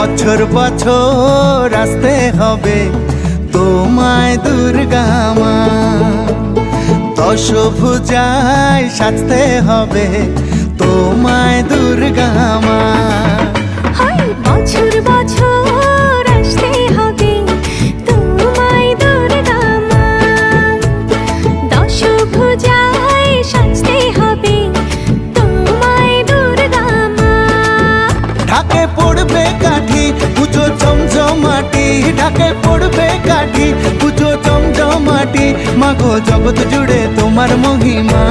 বছর বছর আসতে হবে তোমায় দুর্গা মা, দশভুজায় সাজতে হবে তোমায় দুর্গা মা। বছর বছর আসতে হবে তোমায় দুর্গা মা, দশভুজায় সাজতে হবে তোমায় দুর্গা মা। ঢাকে পড়বে কাঠি পুজো জমজমাটি, ঢাকে পড়বে কাঠি পুজো জমজমাটি, মাগো জগৎ জুড়ে তোমার মহিমা।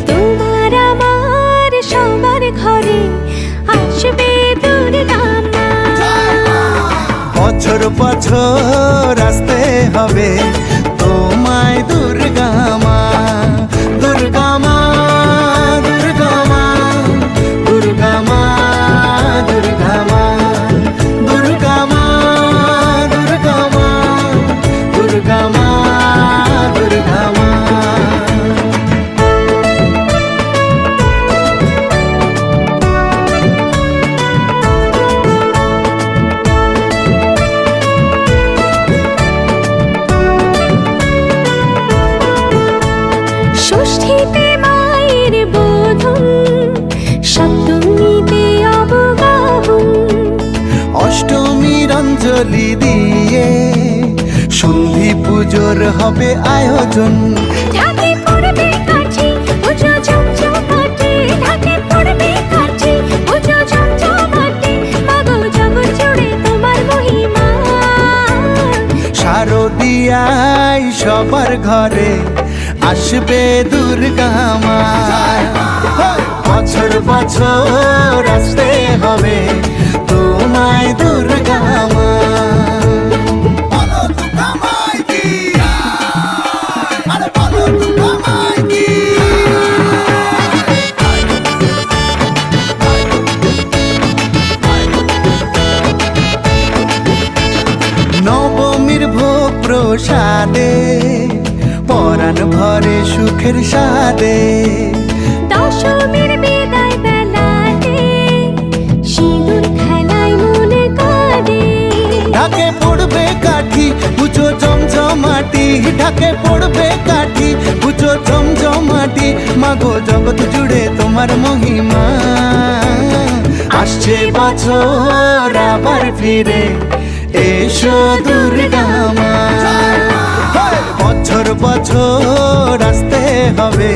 তোমার আমার সবার ঘরে আসবে দুর্গা মা। বছর বছর আসতে হবে তোমায় দুর্গা মা, দুর্গা মা, দুর্গা মা, দুর্গা মা, দুর্গা মা, দুর্গা মা, দুর্গা মা, দুর্গা মা, দুর্গা মা। ষষ্ঠীতে মায়ের বোধন, সপ্তমীতে অবগাহন, অষ্টমীর অঞ্জলি দিয়ে সন্ধি পুজোর হবে আয়োজন। ঢাকে পড়বে কাঠি পুজো জমজমাটি, ঢাকে পড়বে কাঠি পুজো জমজমাটি, মাগো জগৎ জুড়ে তোমার মহিমা। শারদিয়ায় সবার ঘরে আসবে দুর্গা মা, বছর বছর আসতে হবে তোমায় দুর্গা মা। নবমীর ভোগ প্রসাদে পরাণ ভরে সুখের সাদে, দশমীর বিদায় বেলাতে সিঁদুর খেলায় মনে কাঁদে। ঢাকে পড়বে কাঠি পুজো জমজমাটি, ঢাকে পড়বে কাঠি পুজো জমজমাটি, মাগো জগৎ জুড়ে তোমার মহিমা। আসছে বছর আবার ফিরে এসো দুর্গা মা, বছর বছর আসতে হবে